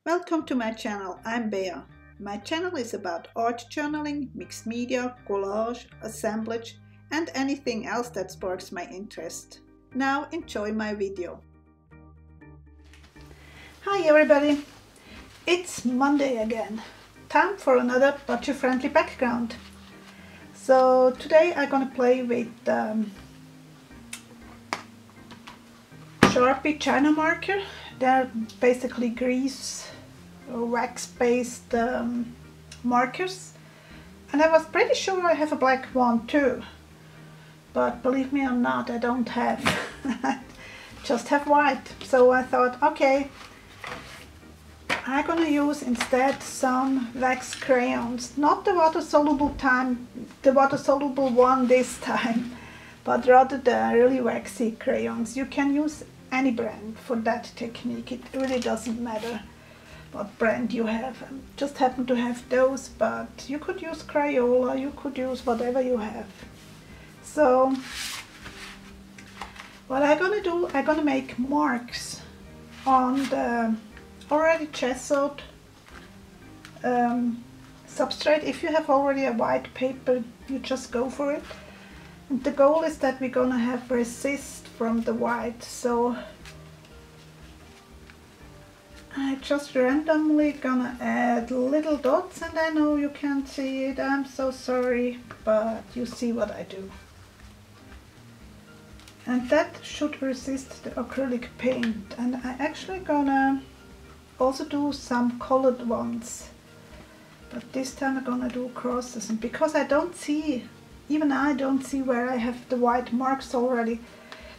Welcome to my channel, I'm Bea. My channel is about art journaling, mixed media, collage, assemblage and anything else that sparks my interest. Now enjoy my video. Hi everybody! It's Monday again. Time for another budget-friendly background. So today I'm gonna play with Sharpie China marker. They're basically grease or wax-based markers, and I was pretty sure I have a black one too, but believe me or not, I don't have. I just have white. So I thought, okay, I'm gonna use instead some wax crayons, not the water-soluble one this time, but rather the really waxy crayons. You can use any brand for that technique. It really doesn't matter what brand you have. I just happen to have those, but you could use Crayola, you could use whatever you have. So what I'm gonna do, I'm gonna make marks on the already chiseled substrate. If you have already a white paper, you just go for it. And the goal is that we're gonna have resist from the white, so I just randomly gonna add little dots, and I know you can't see it, I'm so sorry, but you see what I do. And that should resist the acrylic paint. And I actually gonna also do some colored ones, but this time I'm gonna do crosses, and because I don't see, even I don't see where I have the white marks already,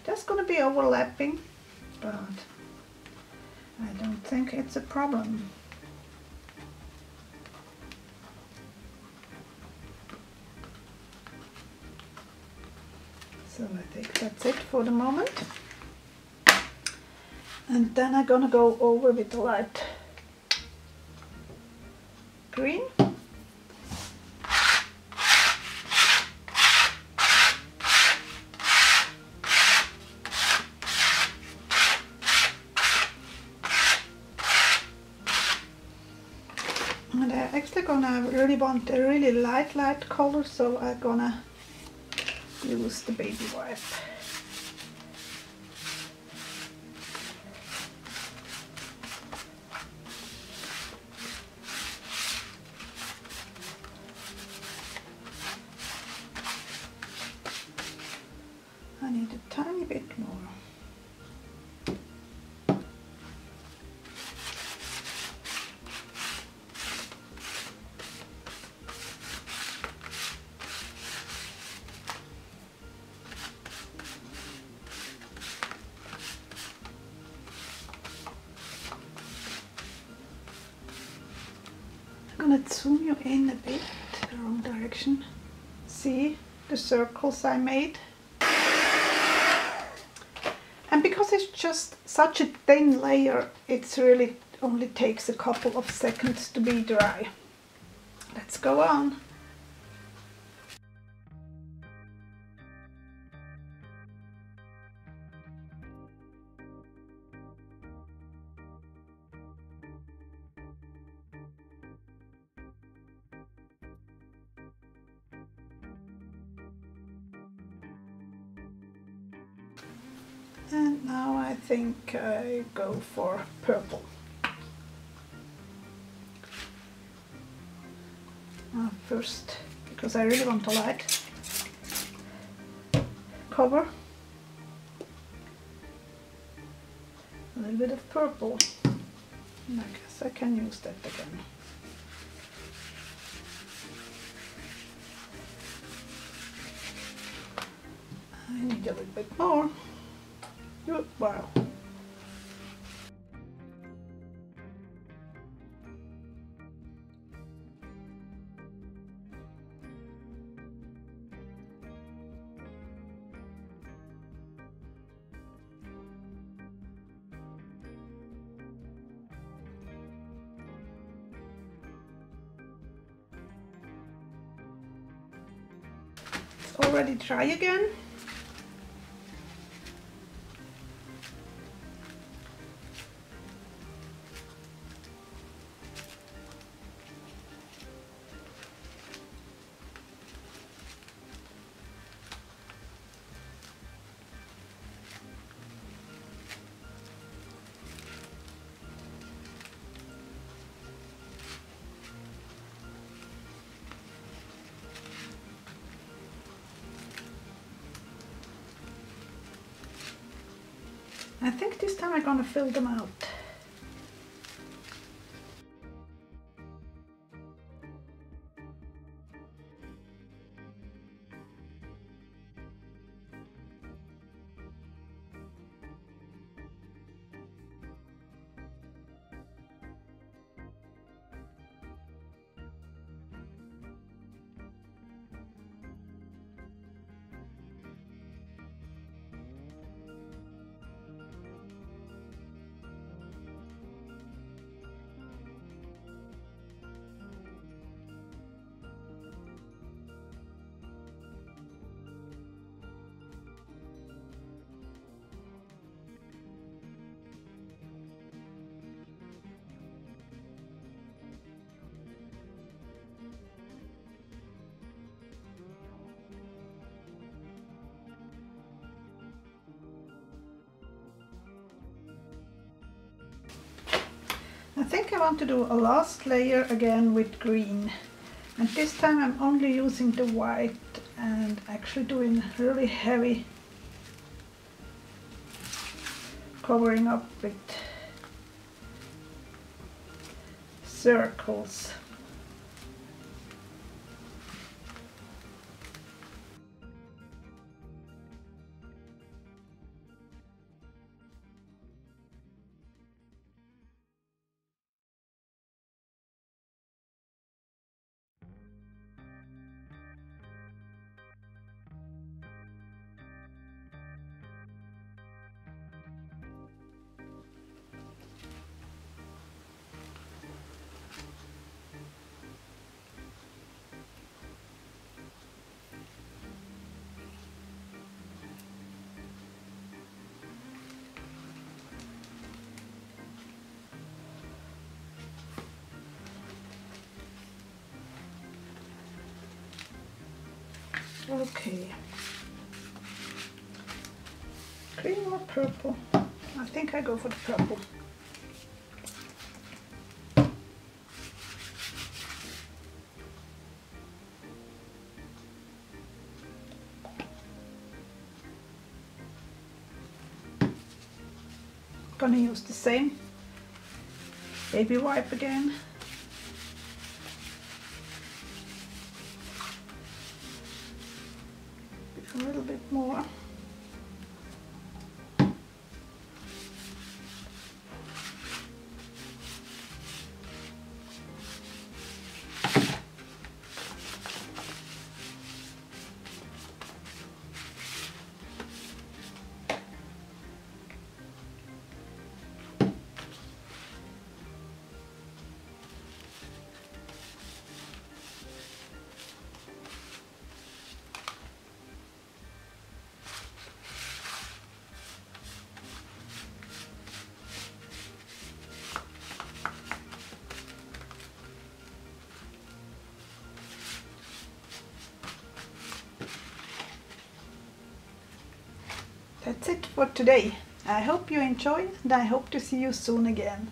there's gonna be overlapping, but I don't think it's a problem. So I think that's it for the moment. And then I'm gonna go over with the light green. And I'm actually gonna really want a really light color, so I'm gonna use the baby wipe. I need a tiny bit more. I'm gonna zoom you in a bit, the wrong direction. See the circles I made? And because it's just such a thin layer, it's really only takes a couple of seconds to be dry. Let's go on. And now I think I go for purple. First, because I really want a light cover, a little bit of purple. And I guess I can use that again. I need a little bit more. Wow. It's already dry again. I think this time I'm gonna fill them out. I think I want to do a last layer again with green, and this time I'm only using the white and actually doing really heavy covering up with circles. Okay, green or purple? I think I go for the purple. Gonna use the same baby wipe again. A little bit more. That's it for today. I hope you enjoyed and I hope to see you soon again.